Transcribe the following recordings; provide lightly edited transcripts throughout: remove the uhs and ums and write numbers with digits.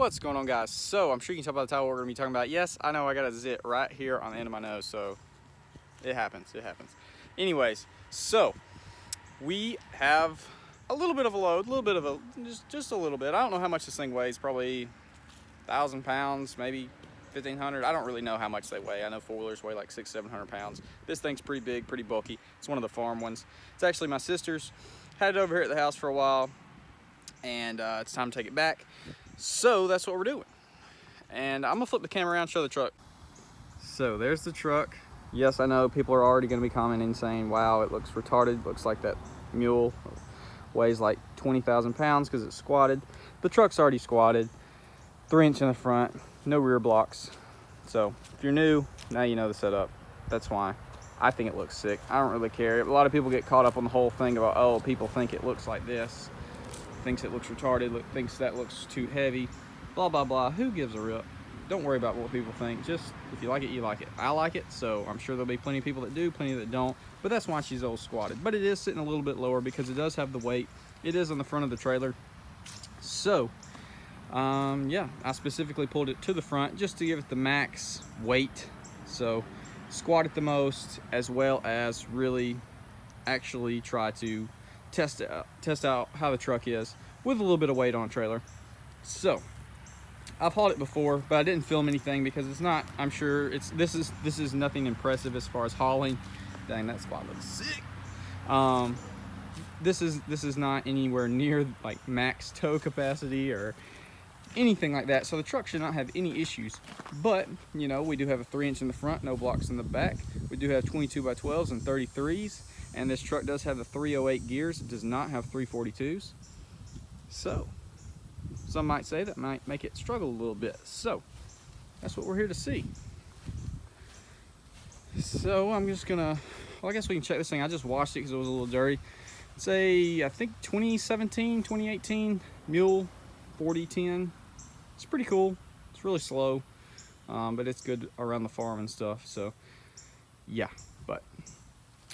What's going on, guys? So I'm sure you can tell by the title we're going to be talking about. Yes, I know I got a zit right here on the end of my nose, so it happens. Anyways, so we have a little bit of a load, just a little bit. I don't know how much this thing weighs, probably 1,000 pounds, maybe 1,500. I don't really know how much they weigh. I know four-wheelers weigh like 600-700 pounds. This thing's pretty big, pretty bulky. It's one of the farm ones. It's actually my sister's. Had it over here at the house for a while, and it's time to take it back. So that's what we're doing. And I'm gonna flip the camera around and show the truck. So there's the truck. Yes, I know people are already gonna be commenting saying, wow, it looks retarded. Looks like that mule weighs like 20,000 pounds because it's squatted. The truck's already squatted. 3-inch in the front, no rear blocks. So if you're new, now you know the setup. That's why. I think it looks sick. I don't really care. A lot of people get caught up on the whole thing about, oh, people think it looks like this. Thinks it looks retarded, thinks that looks too heavy, blah, blah, blah. Who gives a rip? Don't worry about what people think. Just, if you like it, you like it. I like it, so I'm sure there'll be plenty of people that do, plenty that don't. But that's why she's old squatted. But it is sitting a little bit lower because it does have the weight. It is on the front of the trailer. So, yeah, I specifically pulled it to the front just to give it the max weight. So, squat it the most, as well as really actually try to test out how the truck is with a little bit of weight on a trailer. So I've hauled it before, but I didn't film anything because it's not, I'm sure this is nothing impressive as far as hauling. Dang, that spot looks sick. This is not anywhere near like max tow capacity or anything like that, so the truck should not have any issues. But you know, we do have a 3-inch in the front, no blocks in the back. We do have 22x12s and 33s, and this truck does have the 308 gears. It does not have 342s. So some might say that might make it struggle a little bit. So that's what we're here to see. So I'm just gonna, well, I guess we can check this thing. I just washed it because it was a little dirty. It's a, I think 2017, 2018 Mule 4010. It's pretty cool. It's really slow, but it's good around the farm and stuff. So yeah, but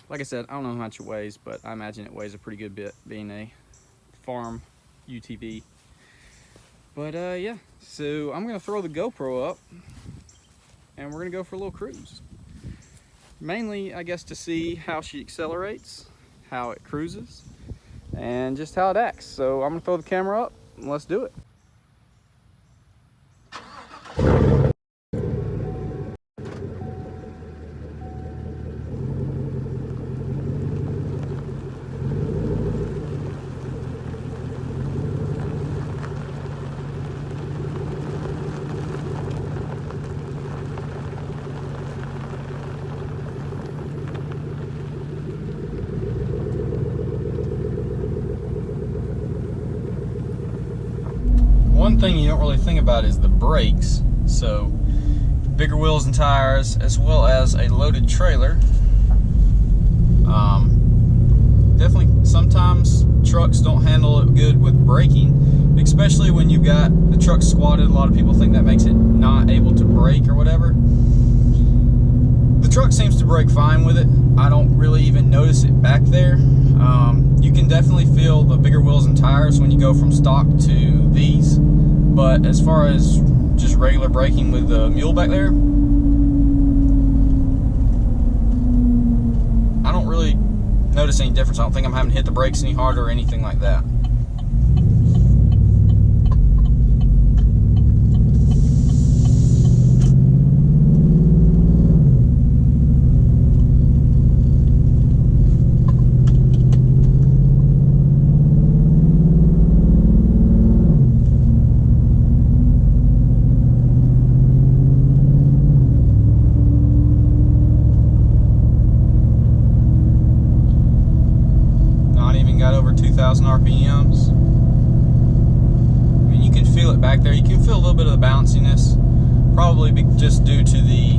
like I said, I don't know how much it weighs, but I imagine it weighs a pretty good bit being a farm UTV. But yeah, so I'm gonna throw the GoPro up and we're gonna go for a little cruise. Mainly, I guess, to see how she accelerates, how it cruises, and just how it acts. So I'm gonna throw the camera up and let's do it. One thing you don't really think about is the brakes. So bigger wheels and tires, as well as a loaded trailer. Definitely sometimes trucks don't handle it good with braking, especially when you've got the truck squatted. A lot of people think that makes it not able to brake or whatever. The truck seems to brake fine with it. I don't really even notice it back there. You can definitely feel the bigger wheels and tires when you go from stock to these, but as far as just regular braking with the Mule back there, I don't really notice any difference. I don't think I'm having to hit the brakes any harder or anything like that. Got over 2,000 RPMs. I mean, you can feel it back there. You can feel a little bit of the bounciness, probably just due to the,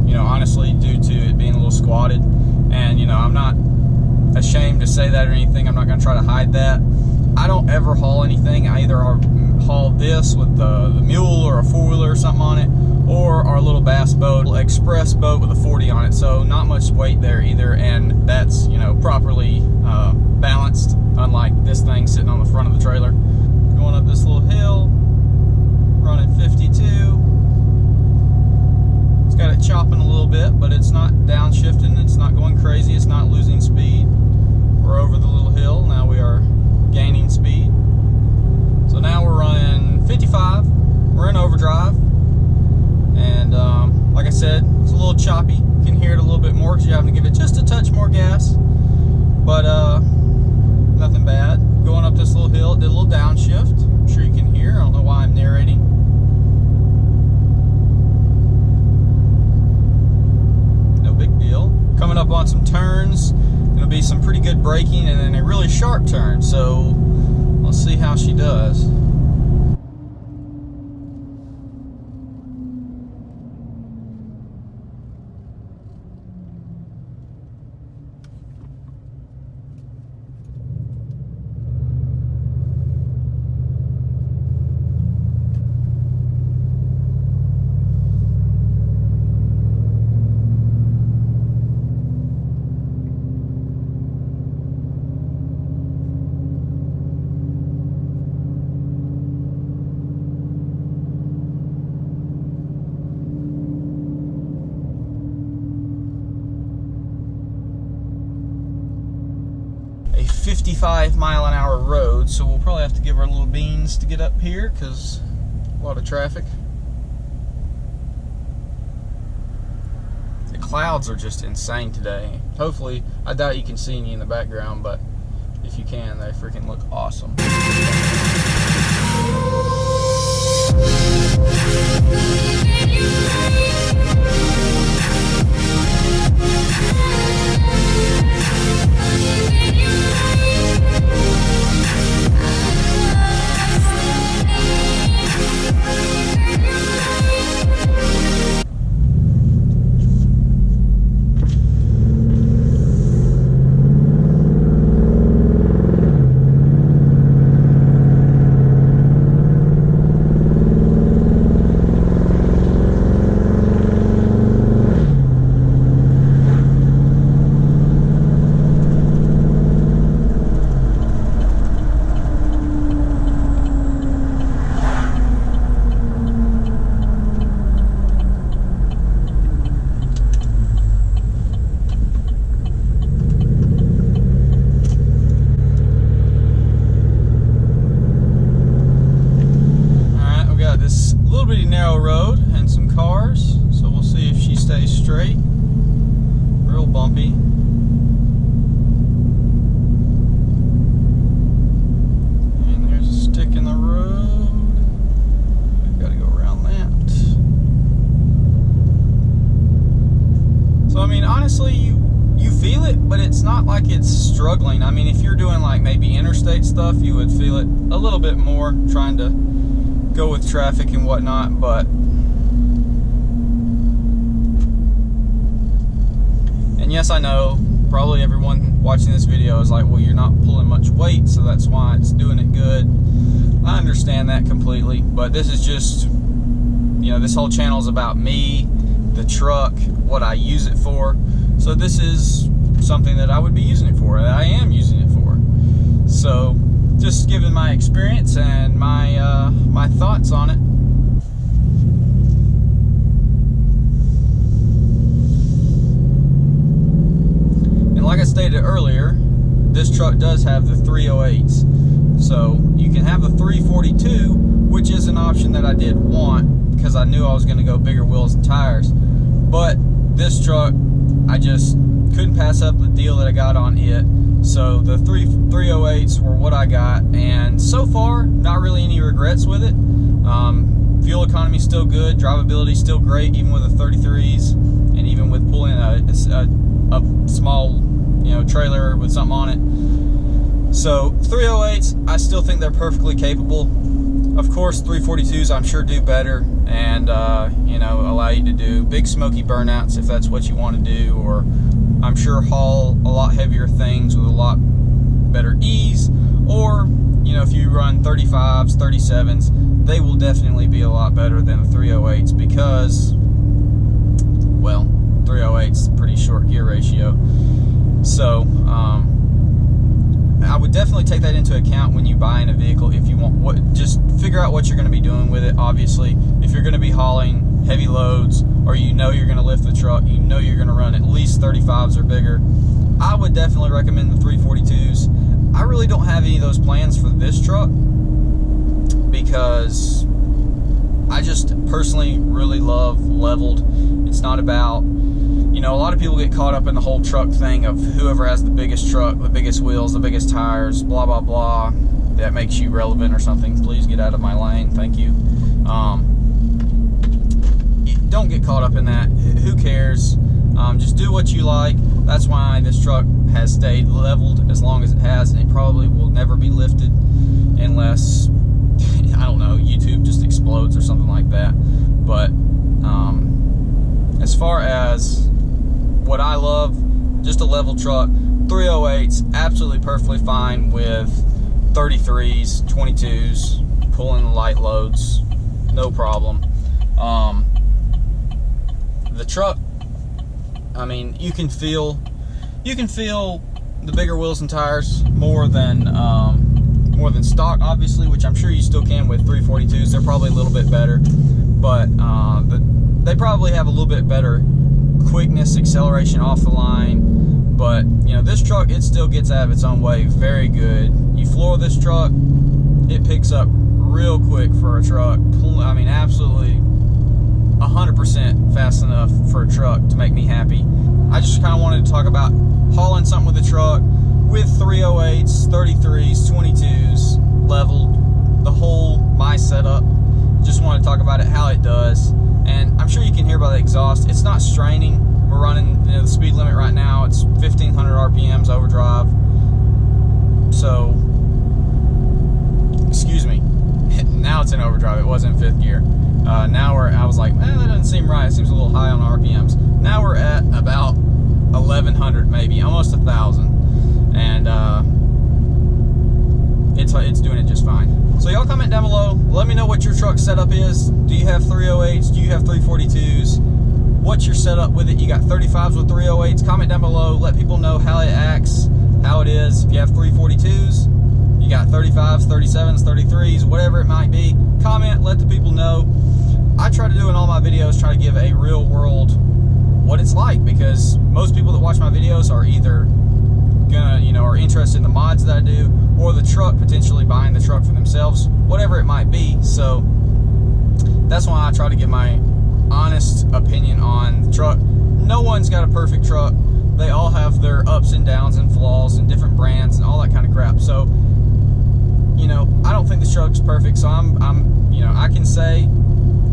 you know, honestly, due to it being a little squatted. And, you know, I'm not ashamed to say that or anything. I'm not going to try to hide that. I don't ever haul anything. I either haul this with the Mule or a four-wheeler or something on it, or our little bass boat, express boat with a 40 on it. So not much weight there either, and that's, you know, properly balanced, unlike this thing sitting on the front of the trailer. Going up this little hill, chopping a little bit, but it's not downshifting, it's not going crazy, it's not losing speed. We're over the little hill, now we are gaining speed. So now we're running 55, we're in overdrive, and like I said, it's a little choppy. You can hear it a little bit more because you're having to give it just a touch more gas, but nothing bad. Going up this little hill, it did a little downshift. I'm sure you can hear, I don't know why I'm narrating. No big deal. Coming up on some turns, gonna be some pretty good braking and then a really sharp turn, so let's see how she does. A 55-mile-an-hour road, so we'll probably have to give her a little beans to get up here because a lot of traffic. The clouds are just insane today. Hopefully, I doubt you can see any in the background, but if you can, they freaking look awesome. Narrow road and some cars, so we'll see if she stays straight. Real bumpy. And there's a stick in the road. We've got to go around that. So I mean, honestly, you feel it, but it's not like it's struggling. I mean, if you're doing like maybe interstate stuff, you would feel it a little bit more, trying to go with traffic and whatnot, but and yes, I know probably everyone watching this video is like, well, you're not pulling much weight, so that's why it's doing it good. I understand that completely, but this is just, you know, this whole channel is about me, the truck, what I use it for. So this is something that I would be using it for, that I am using it for. So just giving my experience and my thoughts on it. And like I stated earlier, this truck does have the 308s. So you can have the 342, which is an option that I did want because I knew I was going to go bigger wheels and tires. But this truck, I just couldn't pass up the deal that I got on it. So the 308s were what I got, and so far, not really any regrets with it. Fuel economy still good, drivability still great, even with the 33s, and even with pulling a small, you know, trailer with something on it. So 308s, I still think they're perfectly capable. Of course, 342s I'm sure do better, and you know, allow you to do big smoky burnouts if that's what you want to do, or I'm sure haul a lot heavier things with a lot better ease, or, you know, if you run 35s, 37s, they will definitely be a lot better than the 308s because, well, 308's pretty short gear ratio. So, I would definitely take that into account when you buy in a vehicle. If you want, just figure out what you're going to be doing with it. Obviously, if you're going to be hauling heavy loads, or you know you're going to lift the truck, you know you're going to run at least 35s or bigger, I would definitely recommend the 342s. I really don't have any of those plans for this truck because I just personally really love leveled. It's not about, you know, a lot of people get caught up in the whole truck thing of whoever has the biggest truck, the biggest wheels, the biggest tires, blah, blah, blah. That makes you relevant or something. Please get out of my lane. Thank you. Don't get caught up in that. Who cares? Just do what you like. That's why this truck has stayed leveled as long as it has, and it probably will never be lifted unless, I don't know, YouTube just explodes or something like that. But as far as what I love, just a level truck. 308s, absolutely perfectly fine with 33s, 22s, pulling light loads, no problem. The truck, I mean, you can feel the bigger wheels and tires more than stock, obviously, which I'm sure you still can with 342s. They're probably a little bit better, but they probably have a little bit better quickness, acceleration off the line. But you know, this truck, it still gets out of its own way very good. You floor this truck, it picks up real quick for a truck. I mean, absolutely 100% fast enough for a truck to make me happy. I just kind of wanted to talk about hauling something with the truck with 308s, 33s, 22s, leveled, the whole my setup. Just want to talk about it, how it does. And I'm sure you can hear by the exhaust, it's not straining. We're running, you know, the speed limit right now, it's 1500 RPMs overdrive. So, excuse me, now it's in overdrive. It was in 5th gear. Now I was like, that doesn't seem right. It seems a little high on RPMs. Now we're at about 1100 maybe, almost 1000. And it's doing it just fine. So y'all comment down below. Let me know what your truck setup is. Do you have 308s? Do you have 342s? What's your setup with it? You got 35s with 308s? Comment down below. Let people know how it acts, how it is. If you have 342s, you got 35s, 37s, 33s, whatever it might be. Comment, let the people know. I try to do in all my videos, try to give a real world what it's like, because most people that watch my videos are either gonna, you know, are interested in the mods that I do, or the truck, potentially buying the truck for themselves, whatever it might be. So that's why I try to give my honest opinion on the truck. No one's got a perfect truck. They all have their ups and downs and flaws and different brands and all that kind of crap. So, you know, I don't think this truck's perfect. So I'm you know, I can say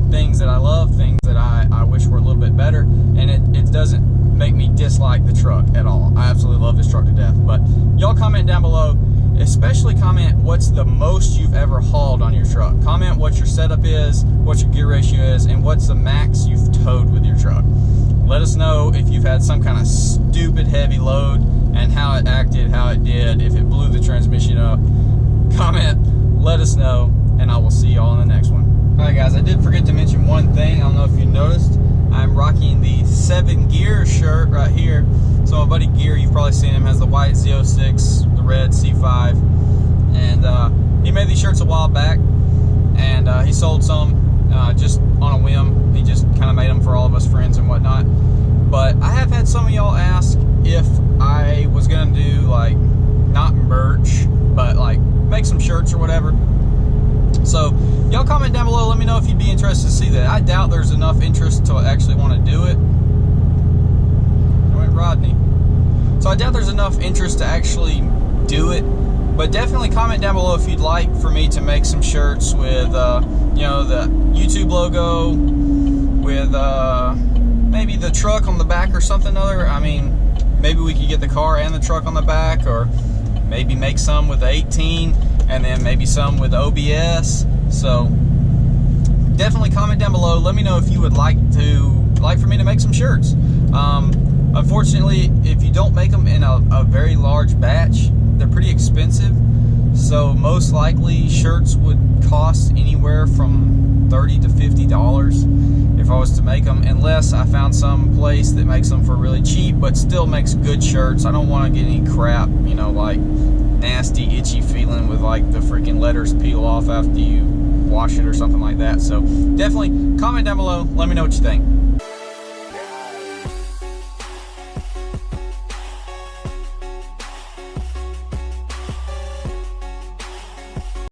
things that I love, things that I wish were a little bit better, and it doesn't make me dislike the truck at all. I absolutely love this truck to death. But y'all comment down below, especially comment what's the most you've ever hauled on your truck. Comment what your setup is, what your gear ratio is, and what's the max you've towed with your truck. Let us know if you've had some kind of stupid heavy load and how it acted, how it did, if it blew the transmission up. Comment, let us know, and I will see y'all in the next one. Alright guys, I did forget to mention one thing. I don't know if you noticed. I'm rocking the 7 Gear shirt right here. So my buddy Gear, you've probably seen him, has the white Z06, the red C5. And he made these shirts a while back. And he sold some just on a whim. He just kind of made them for all of us friends and whatnot. But I have had some of y'all ask if I was going to do, like, not merch, but like make some shirts or whatever. So y'all comment down below, let me know if you'd be interested to see that. I doubt there's enough interest to actually want to do it. I went Rodney. So I doubt there's enough interest to actually do it, but definitely comment down below if you'd like for me to make some shirts with you know, the YouTube logo, with maybe the truck on the back or something other. I mean, maybe we could get the car and the truck on the back, or maybe make some with the 18 and then maybe some with OBS. So definitely comment down below. Let me know if you would like for me to make some shirts. Unfortunately, if you don't make them in a very large batch, they're pretty expensive. So most likely shirts would cost anywhere from $30 to $50 if I was to make them, unless I found some place that makes them for really cheap but still makes good shirts. I don't want to get any crap, you know, like nasty itchy feeling with like the freaking letters peel off after you wash it or something like that. So definitely comment down below. Let me know what you think.